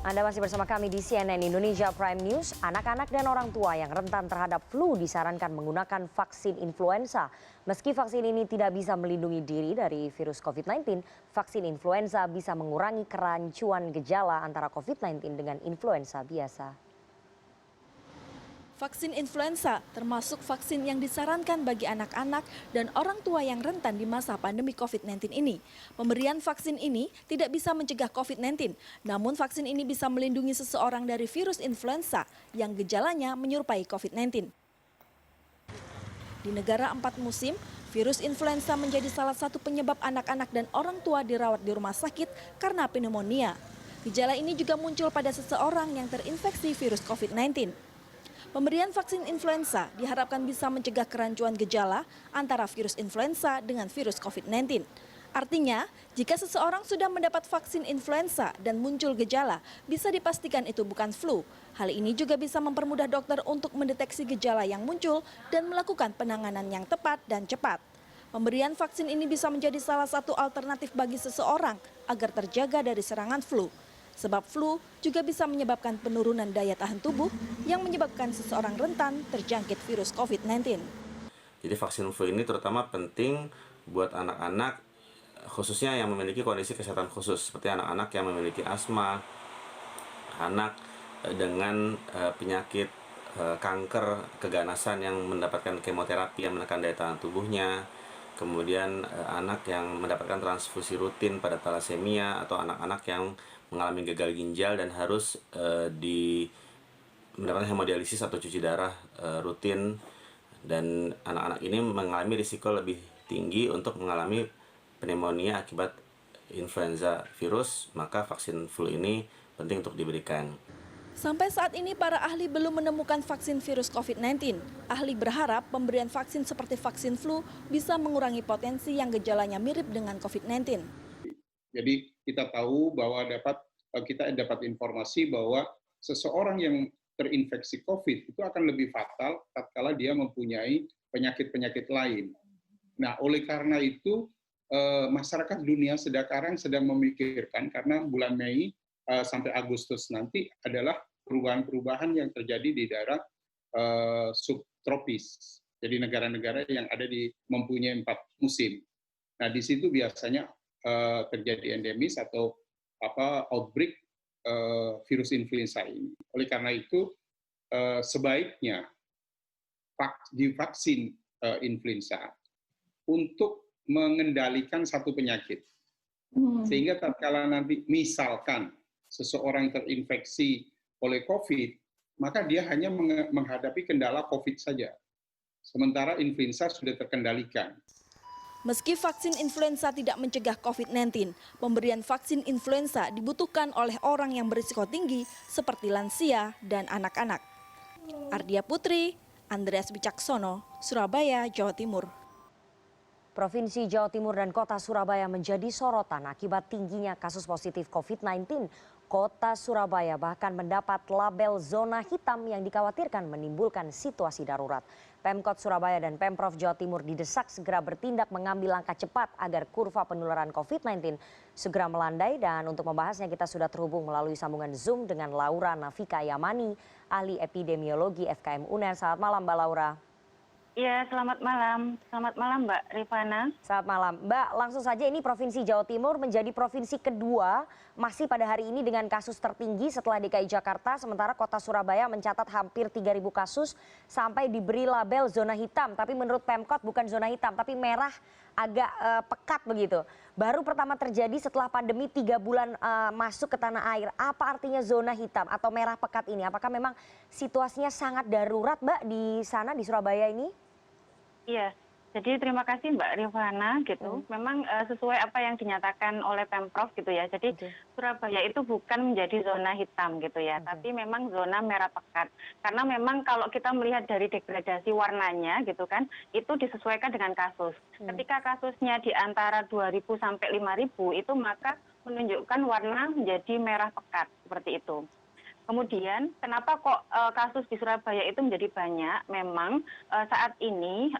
Anda masih bersama kami di CNN Indonesia Prime News. Anak-anak dan orang tua yang rentan terhadap flu disarankan menggunakan vaksin influenza. Meski vaksin ini tidak bisa melindungi diri dari virus COVID-19, vaksin influenza bisa mengurangi kerancuan gejala antara COVID-19 dengan influenza biasa. Vaksin influenza termasuk vaksin yang disarankan bagi anak-anak dan orang tua yang rentan di masa pandemi COVID-19 ini. Pemberian vaksin ini tidak bisa mencegah COVID-19, namun vaksin ini bisa melindungi seseorang dari virus influenza yang gejalanya menyerupai COVID-19. Di negara 4 musim, virus influenza menjadi salah satu penyebab anak-anak dan orang tua dirawat di rumah sakit karena pneumonia. Gejala ini juga muncul pada seseorang yang terinfeksi virus COVID-19. Pemberian vaksin influenza diharapkan bisa mencegah kerancuan gejala antara virus influenza dengan virus COVID-19. Artinya, jika seseorang sudah mendapat vaksin influenza dan muncul gejala, bisa dipastikan itu bukan flu. Hal ini juga bisa mempermudah dokter untuk mendeteksi gejala yang muncul dan melakukan penanganan yang tepat dan cepat. Pemberian vaksin ini bisa menjadi salah satu alternatif bagi seseorang agar terjaga dari serangan flu. Sebab flu juga bisa menyebabkan penurunan daya tahan tubuh yang menyebabkan seseorang rentan terjangkit virus COVID-19. Jadi vaksin flu ini terutama penting buat anak-anak, khususnya yang memiliki kondisi kesehatan khusus, seperti anak-anak yang memiliki asma, anak dengan penyakit kanker keganasan yang mendapatkan kemoterapi yang menekan daya tahan tubuhnya, kemudian anak yang mendapatkan transfusi rutin pada thalassemia, atau anak-anak yang mengalami gagal ginjal dan harus mendapatkan hemodialisis atau cuci darah rutin, dan anak-anak ini mengalami risiko lebih tinggi untuk mengalami pneumonia akibat influenza virus, maka vaksin flu ini penting untuk diberikan. Sampai saat ini para ahli belum menemukan vaksin virus COVID-19. Ahli berharap pemberian vaksin seperti vaksin flu bisa mengurangi potensi yang gejalanya mirip dengan COVID-19. Jadi kita tahu bahwa kita dapat informasi bahwa seseorang yang terinfeksi COVID itu akan lebih fatal tatkala dia mempunyai penyakit-penyakit lain. Nah, oleh karena itu masyarakat dunia sekarang sedang memikirkan, karena bulan Mei sampai Agustus nanti adalah perubahan-perubahan yang terjadi di daerah subtropis. Jadi negara-negara yang mempunyai 4 musim. Nah, di situ biasanya terjadi endemis atau outbreak virus influenza ini. Oleh karena itu sebaiknya divaksin influenza untuk mengendalikan satu penyakit. Sehingga tatkala nanti misalkan seseorang terinfeksi oleh COVID, maka dia hanya menghadapi kendala COVID saja. Sementara influenza sudah terkendalikan. Meski vaksin influenza tidak mencegah COVID-19, pemberian vaksin influenza dibutuhkan oleh orang yang berisiko tinggi seperti lansia dan anak-anak. Ardia Putri, Andreas Wicaksono, Surabaya, Jawa Timur. Provinsi Jawa Timur dan kota Surabaya menjadi sorotan akibat tingginya kasus positif COVID-19. Kota Surabaya bahkan mendapat label zona hitam yang dikhawatirkan menimbulkan situasi darurat. Pemkot Surabaya dan Pemprov Jawa Timur didesak segera bertindak mengambil langkah cepat agar kurva penularan COVID-19 segera melandai. Dan untuk membahasnya kita sudah terhubung melalui sambungan Zoom dengan Laura Navika Yamani, ahli epidemiologi FKM UNER. Selamat malam Mbak Laura. Ya, selamat malam. Selamat malam Mbak Rifana. Selamat malam. Mbak, langsung saja ini Provinsi Jawa Timur menjadi provinsi kedua masih pada hari ini dengan kasus tertinggi setelah DKI Jakarta. Sementara kota Surabaya mencatat hampir 3.000 kasus sampai diberi label zona hitam. Tapi menurut Pemkot bukan zona hitam, tapi merah agak pekat begitu. Baru pertama terjadi setelah pandemi 3 bulan masuk ke tanah air. Apa artinya zona hitam atau merah pekat ini? Apakah memang situasinya sangat darurat Mbak di sana di Surabaya ini? Iya, jadi terima kasih Mbak Rifana gitu. Memang sesuai apa yang dinyatakan oleh Pemprov gitu ya. Jadi Surabaya itu bukan menjadi zona hitam gitu ya, tapi memang zona merah pekat. Karena memang kalau kita melihat dari degradasi warnanya gitu kan, itu disesuaikan dengan kasus. Ketika kasusnya di antara 2.000 sampai 5.000 itu maka menunjukkan warna menjadi merah pekat seperti itu. Kemudian kenapa kok kasus di Surabaya itu menjadi banyak? Memang saat ini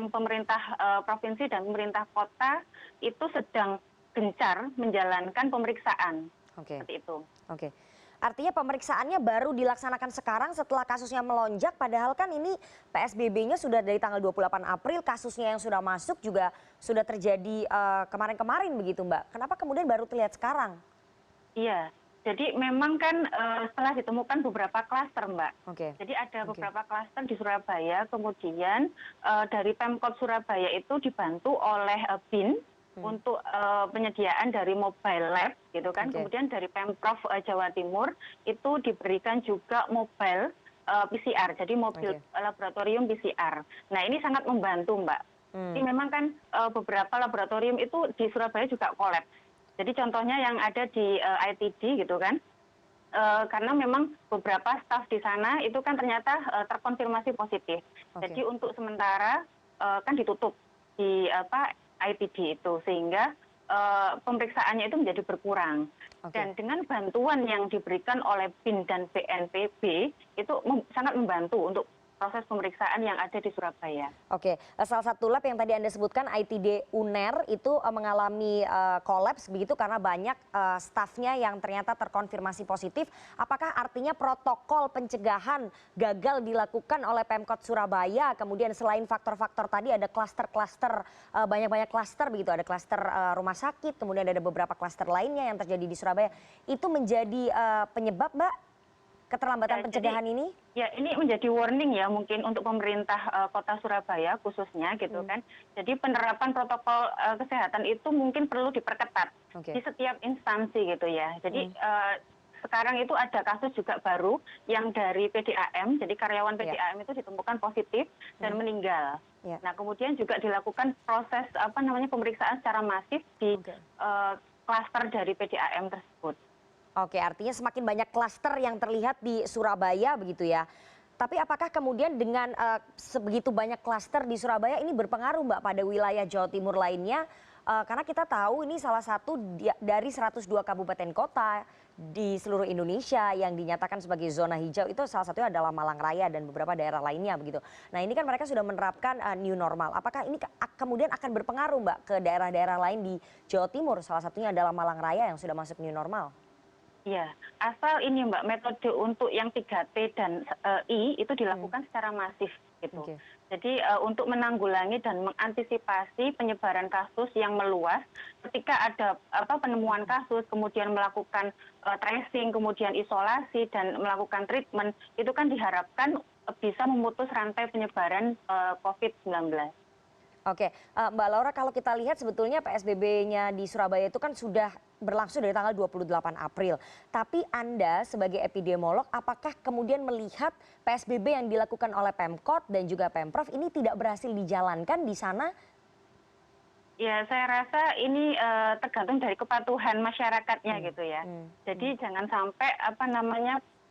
pemerintah provinsi dan pemerintah kota itu sedang gencar menjalankan pemeriksaan. Oke. Seperti itu. Oke. Artinya pemeriksaannya baru dilaksanakan sekarang setelah kasusnya melonjak, padahal kan ini PSBB-nya sudah dari tanggal 28 April, kasusnya yang sudah masuk juga sudah terjadi kemarin-kemarin begitu Mbak. Kenapa kemudian baru terlihat sekarang? Iya, jadi memang kan setelah ditemukan beberapa klaster Mbak. Jadi ada beberapa klaster di Surabaya, kemudian dari Pemkot Surabaya itu dibantu oleh BIN untuk penyediaan dari mobile lab gitu kan. Kemudian dari Pemprov Jawa Timur itu diberikan juga mobile PCR, jadi mobil laboratorium PCR. Nah ini sangat membantu Mbak. Jadi memang kan beberapa laboratorium itu di Surabaya juga kolaps. Jadi contohnya yang ada di ITD gitu kan. Karena memang beberapa staf di sana itu kan ternyata terkonfirmasi positif. Jadi untuk sementara kan ditutup di ITD itu, sehingga pemeriksaannya itu menjadi berkurang. Dan dengan bantuan yang diberikan oleh BIN dan BNPB itu sangat membantu untuk proses pemeriksaan yang ada di Surabaya. Oke, salah satu lab yang tadi Anda sebutkan ITD UNER itu mengalami kolaps begitu karena banyak stafnya yang ternyata terkonfirmasi positif. Apakah artinya protokol pencegahan gagal dilakukan oleh Pemkot Surabaya? Kemudian selain faktor-faktor tadi ada klaster-klaster, banyak-banyak klaster begitu, ada klaster rumah sakit, kemudian ada beberapa klaster lainnya yang terjadi di Surabaya. Itu menjadi penyebab Mbak keterlambatan pencegahan ini? Ya, ini menjadi warning ya mungkin untuk pemerintah Kota Surabaya khususnya gitu kan. Jadi penerapan protokol kesehatan itu mungkin perlu diperketat di setiap instansi gitu ya. Jadi sekarang itu ada kasus juga baru yang dari PDAM, jadi karyawan PDAM itu ditemukan positif dan meninggal. Nah kemudian juga dilakukan proses pemeriksaan secara masif di klaster dari PDAM tersebut. Oke, artinya semakin banyak klaster yang terlihat di Surabaya begitu ya. Tapi apakah kemudian dengan sebegitu banyak klaster di Surabaya ini berpengaruh Mbak pada wilayah Jawa Timur lainnya? Karena kita tahu ini salah satu dari 102 kabupaten kota di seluruh Indonesia yang dinyatakan sebagai zona hijau, itu salah satunya adalah Malang Raya dan beberapa daerah lainnya begitu. Nah ini kan mereka sudah menerapkan new normal. Apakah ini kemudian akan berpengaruh Mbak ke daerah-daerah lain di Jawa Timur? Salah satunya adalah Malang Raya yang sudah masuk new normal. Ya, asal ini Mbak, metode untuk yang 3T dan I itu dilakukan secara masif gitu. Jadi untuk menanggulangi dan mengantisipasi penyebaran kasus yang meluas, ketika ada penemuan kasus, kemudian melakukan tracing, kemudian isolasi dan melakukan treatment, itu kan diharapkan bisa memutus rantai penyebaran COVID-19. Oke, Mbak Laura, kalau kita lihat sebetulnya PSBB-nya di Surabaya itu kan sudah berlangsung dari tanggal 28 April. Tapi Anda sebagai epidemiolog, apakah kemudian melihat PSBB yang dilakukan oleh Pemkot dan juga Pemprov ini tidak berhasil dijalankan di sana? Ya, saya rasa ini tergantung dari kepatuhan masyarakatnya gitu ya. Jadi jangan sampai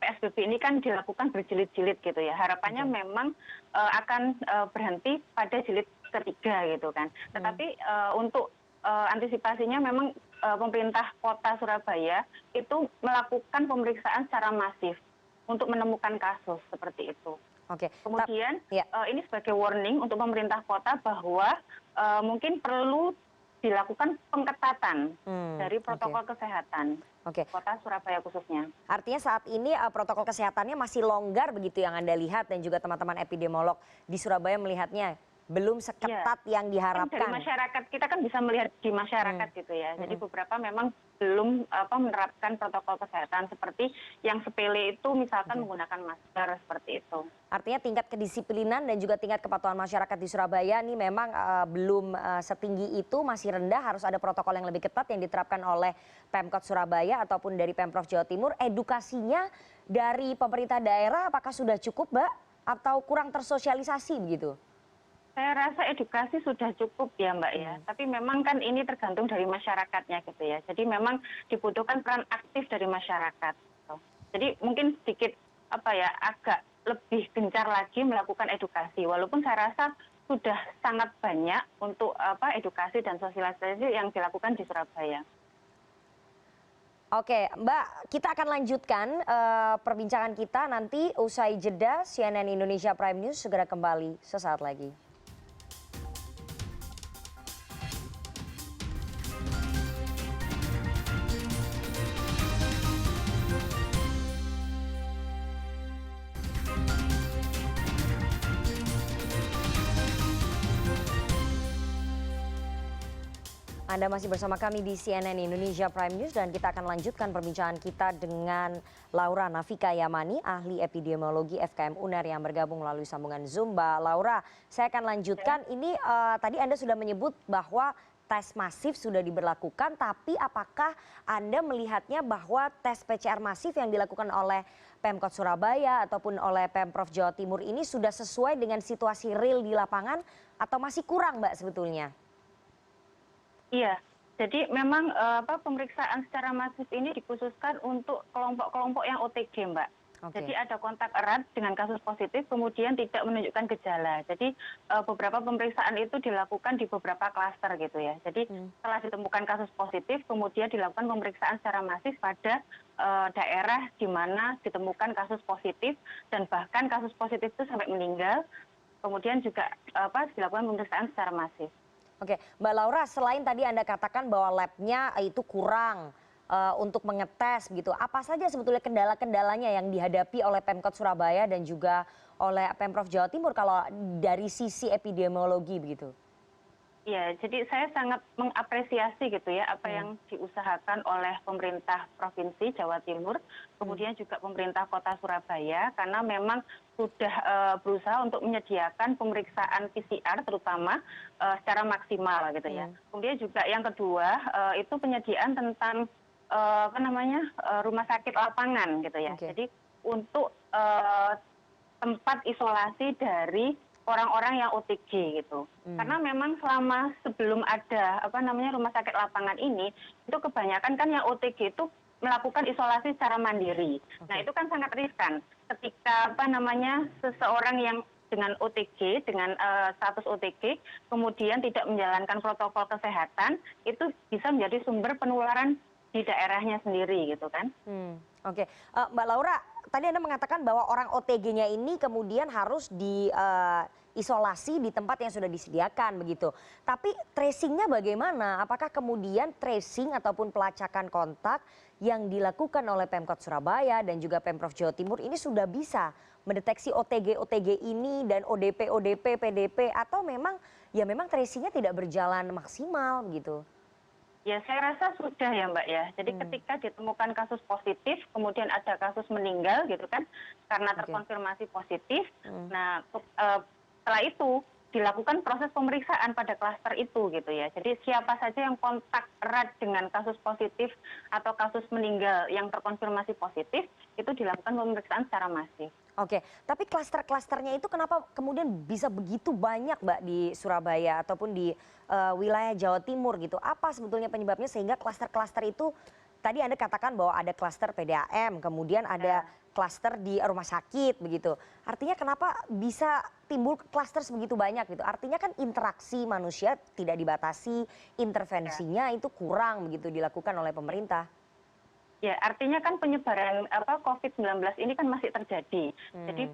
PSBB ini kan dilakukan berjilid-jilid gitu ya. Harapannya memang akan berhenti pada jilid ketiga gitu kan. Tetapi untuk antisipasinya memang pemerintah Kota Surabaya itu melakukan pemeriksaan secara masif untuk menemukan kasus seperti itu. Kemudian ini sebagai warning untuk pemerintah kota bahwa mungkin perlu dilakukan pengetatan dari protokol kesehatan Kota Surabaya khususnya. Artinya saat ini protokol kesehatannya masih longgar begitu yang Anda lihat dan juga teman-teman epidemiolog di Surabaya melihatnya belum seketat yang diharapkan. Dari masyarakat kita kan bisa melihat di masyarakat gitu ya. Jadi beberapa memang belum menerapkan protokol kesehatan seperti yang sepele itu misalkan menggunakan masker seperti itu. Artinya tingkat kedisiplinan dan juga tingkat kepatuhan masyarakat di Surabaya ini memang belum setinggi itu, masih rendah, harus ada protokol yang lebih ketat yang diterapkan oleh Pemkot Surabaya ataupun dari Pemprov Jawa Timur. Edukasinya dari pemerintah daerah apakah sudah cukup Mbak atau kurang tersosialisasi begitu? Saya rasa edukasi sudah cukup ya Mbak ya, tapi memang kan ini tergantung dari masyarakatnya gitu ya. Jadi memang dibutuhkan peran aktif dari masyarakat. Jadi mungkin sedikit agak lebih gencar lagi melakukan edukasi. Walaupun saya rasa sudah sangat banyak untuk edukasi dan sosialisasi yang dilakukan di Surabaya. Oke, Mbak, kita akan lanjutkan perbincangan kita nanti usai jeda. CNN Indonesia Prime News segera kembali sesaat lagi. Anda masih bersama kami di CNN Indonesia Prime News dan kita akan lanjutkan perbincangan kita dengan Laura Nafika Yamani, ahli epidemiologi FKM UNER yang bergabung melalui sambungan Zoom. Mbak Laura, saya akan lanjutkan. Ini tadi Anda sudah menyebut bahwa tes masif sudah diberlakukan, tapi apakah Anda melihatnya bahwa tes PCR masif yang dilakukan oleh Pemkot Surabaya ataupun oleh Pemprov Jawa Timur ini sudah sesuai dengan situasi real di lapangan atau masih kurang, Mbak, sebetulnya? Iya, jadi memang pemeriksaan secara masif ini dikhususkan untuk kelompok-kelompok yang OTG, Mbak. Oke. Jadi ada kontak erat dengan kasus positif, kemudian tidak menunjukkan gejala. Jadi beberapa pemeriksaan itu dilakukan di beberapa klaster gitu ya. Jadi setelah ditemukan kasus positif, kemudian dilakukan pemeriksaan secara masif pada daerah di mana ditemukan kasus positif dan bahkan kasus positif itu sampai meninggal. Kemudian juga dilakukan pemeriksaan secara masif. Oke, Mbak Laura, selain tadi Anda katakan bahwa labnya itu kurang untuk mengetes begitu, apa saja sebetulnya kendala-kendalanya yang dihadapi oleh Pemkot Surabaya dan juga oleh Pemprov Jawa Timur kalau dari sisi epidemiologi begitu? Ya, jadi saya sangat mengapresiasi gitu ya apa yang diusahakan oleh pemerintah Provinsi Jawa Timur, kemudian juga pemerintah Kota Surabaya, karena memang sudah berusaha untuk menyediakan pemeriksaan PCR terutama secara maksimal gitu ya. Kemudian juga yang kedua itu penyediaan tentang rumah sakit lapangan gitu ya. Jadi untuk tempat isolasi dari orang-orang yang OTG gitu. Karena memang selama sebelum ada rumah sakit lapangan ini, itu kebanyakan kan yang OTG itu melakukan isolasi secara mandiri. Nah, itu kan sangat riskan ketika seseorang yang dengan OTG, dengan status OTG, kemudian tidak menjalankan protokol kesehatan, itu bisa menjadi sumber penularan di daerahnya sendiri gitu kan. Oke, Mbak Laura, tadi Anda mengatakan bahwa orang OTG-nya ini kemudian harus diisolasi di tempat yang sudah disediakan begitu. Tapi tracingnya bagaimana? Apakah kemudian tracing ataupun pelacakan kontak yang dilakukan oleh Pemkot Surabaya dan juga Pemprov Jawa Timur ini sudah bisa mendeteksi OTG-OTG ini dan ODP, ODP, PDP atau memang tracingnya tidak berjalan maksimal gitu? Ya, saya rasa sudah ya Mbak ya. Jadi ketika ditemukan kasus positif, kemudian ada kasus meninggal gitu kan, karena terkonfirmasi positif. Nah, setelah itu dilakukan proses pemeriksaan pada klaster itu gitu ya. Jadi siapa saja yang kontak erat dengan kasus positif atau kasus meninggal yang terkonfirmasi positif, itu dilakukan pemeriksaan secara masif. Oke, tapi klaster-klasternya itu kenapa kemudian bisa begitu banyak, Mbak, di Surabaya ataupun di wilayah Jawa Timur gitu? Apa sebetulnya penyebabnya sehingga klaster-klaster itu tadi Anda katakan bahwa ada klaster PDAM, kemudian ada klaster di rumah sakit begitu. Artinya kenapa bisa timbul klaster sebegitu banyak gitu? Artinya kan interaksi manusia tidak dibatasi, intervensinya itu kurang begitu dilakukan oleh pemerintah. Ya, artinya kan penyebaran COVID-19 ini kan masih terjadi. Jadi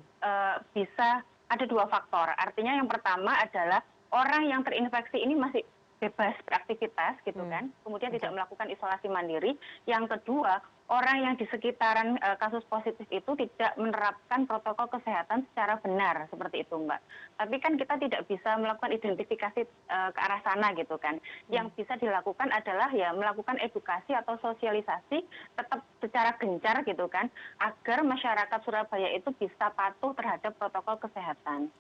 bisa ada dua faktor. Artinya yang pertama adalah orang yang terinfeksi ini masih bebas beraktivitas gitu kan. Kemudian tidak melakukan isolasi mandiri. Yang kedua, orang yang di sekitaran kasus positif itu tidak menerapkan protokol kesehatan secara benar seperti itu, Mbak. Tapi kan kita tidak bisa melakukan identifikasi ke arah sana gitu kan. Yang bisa dilakukan adalah ya melakukan edukasi atau sosialisasi tetap secara gencar gitu kan, agar masyarakat Surabaya itu bisa patuh terhadap protokol kesehatan.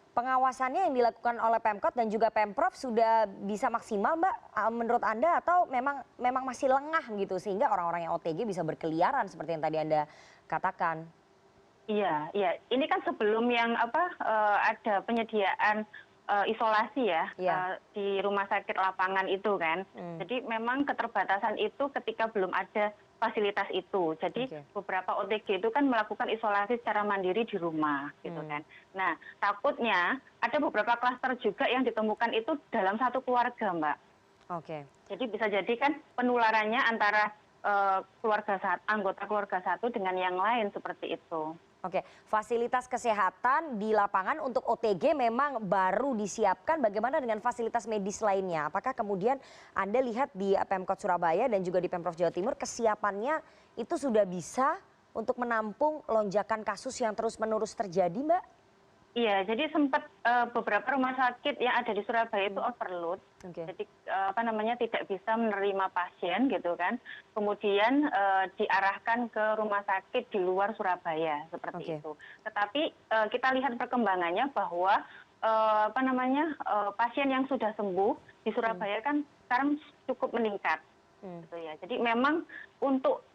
Pengawasannya yang dilakukan oleh Pemkot dan juga Pemprov sudah bisa maksimal, Mbak, menurut Anda atau memang masih lengah gitu sehingga orang-orang yang OTG bisa berkeliaran seperti yang tadi Anda katakan? Iya, iya. Ini kan sebelum yang ada penyediaan isolasi ya di rumah sakit lapangan itu kan. Jadi memang keterbatasan itu ketika belum ada fasilitas itu. Jadi beberapa OTG itu kan melakukan isolasi secara mandiri di rumah gitu kan. Nah, takutnya ada beberapa klaster juga yang ditemukan itu dalam satu keluarga, Mbak. Oke. Jadi bisa jadi kan penularannya antara anggota keluarga satu dengan yang lain seperti itu. Oke, fasilitas kesehatan di lapangan untuk OTG memang baru disiapkan. Bagaimana dengan fasilitas medis lainnya? Apakah kemudian Anda lihat di Pemkot Surabaya dan juga di Pemprov Jawa Timur kesiapannya itu sudah bisa untuk menampung lonjakan kasus yang terus-menerus terjadi, Mbak? Iya, jadi sempat beberapa rumah sakit yang ada di Surabaya itu overload. Oke. Jadi tidak bisa menerima pasien gitu kan. Kemudian diarahkan ke rumah sakit di luar Surabaya seperti Oke. itu. Tetapi kita lihat perkembangannya bahwa pasien yang sudah sembuh di Surabaya kan sekarang cukup meningkat. Gitu ya. Jadi memang untuk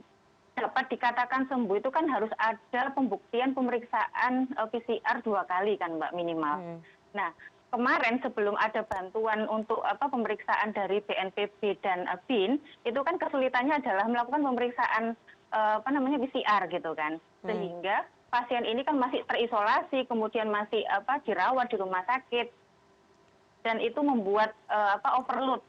dapat dikatakan sembuh itu kan harus ada pembuktian pemeriksaan PCR 2 kali kan Mbak minimal. Nah, kemarin sebelum ada bantuan untuk pemeriksaan dari BNPB dan BIN, itu kan kesulitannya adalah melakukan pemeriksaan PCR gitu kan. Sehingga pasien ini kan masih terisolasi, kemudian masih dirawat di rumah sakit. Dan itu membuat overload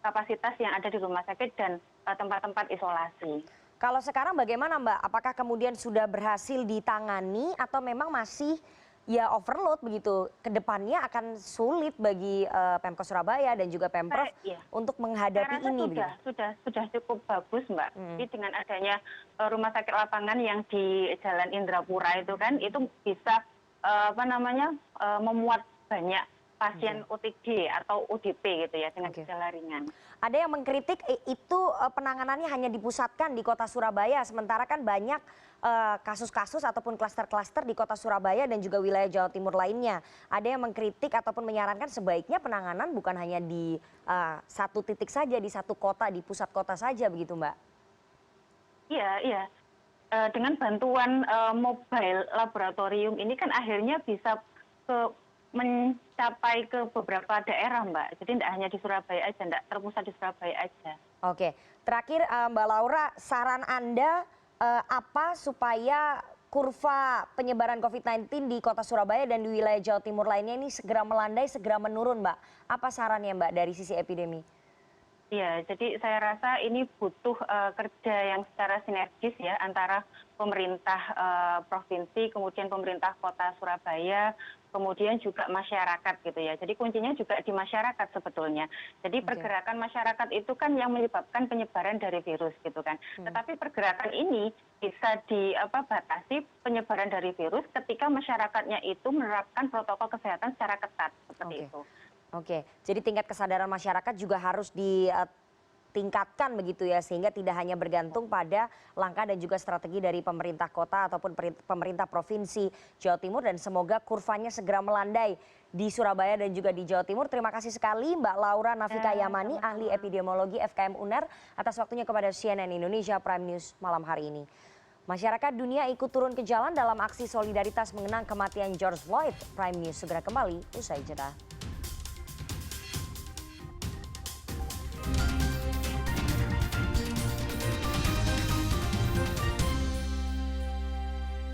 kapasitas yang ada di rumah sakit dan tempat-tempat isolasi. Kalau sekarang bagaimana Mbak? Apakah kemudian sudah berhasil ditangani atau memang masih ya overload begitu? Kedepannya akan sulit bagi Pemkot Surabaya dan juga Pemprov Iya. untuk menghadapi Saya ini. sudah cukup bagus Mbak. Jadi dengan adanya rumah sakit lapangan yang di Jalan Indrapura itu kan, itu bisa memuat banyak pasien OTG atau ODP gitu ya dengan gejala ringan. Ada yang mengkritik itu penanganannya hanya dipusatkan di kota Surabaya, sementara kan banyak kasus-kasus ataupun klaster-klaster di kota Surabaya dan juga wilayah Jawa Timur lainnya. Ada yang mengkritik ataupun menyarankan sebaiknya penanganan bukan hanya di satu titik saja, di satu kota, di pusat kota saja begitu Mbak? Iya. Dengan bantuan mobile laboratorium ini kan akhirnya bisa mencapai ke beberapa daerah Mbak. Jadi tidak hanya di Surabaya aja, tidak terpusat di Surabaya aja. Oke, terakhir Mbak Laura, saran Anda apa supaya kurva penyebaran COVID-19 di kota Surabaya dan di wilayah Jawa Timur lainnya ini segera melandai, segera menurun Mbak? Apa sarannya Mbak dari sisi epidemi? Iya, jadi saya rasa ini butuh kerja yang secara sinergis ya antara pemerintah provinsi, kemudian pemerintah kota Surabaya, kemudian juga masyarakat gitu ya. Jadi kuncinya juga di masyarakat sebetulnya. Jadi pergerakan masyarakat itu kan yang menyebabkan penyebaran dari virus gitu kan. Tetapi pergerakan ini bisa dibatasi penyebaran dari virus ketika masyarakatnya itu menerapkan protokol kesehatan secara ketat seperti itu. Oke, jadi tingkat kesadaran masyarakat juga harus ditingkatkan begitu ya, sehingga tidak hanya bergantung pada langkah dan juga strategi dari pemerintah kota ataupun pemerintah provinsi Jawa Timur, dan semoga kurvanya segera melandai di Surabaya dan juga di Jawa Timur. Terima kasih sekali Mbak Laura Nafika Yamani, ahli epidemiologi FKM UNER, atas waktunya kepada CNN Indonesia Prime News malam hari ini. Masyarakat dunia ikut turun ke jalan dalam aksi solidaritas mengenang kematian George Floyd. Prime News segera kembali usai jeda.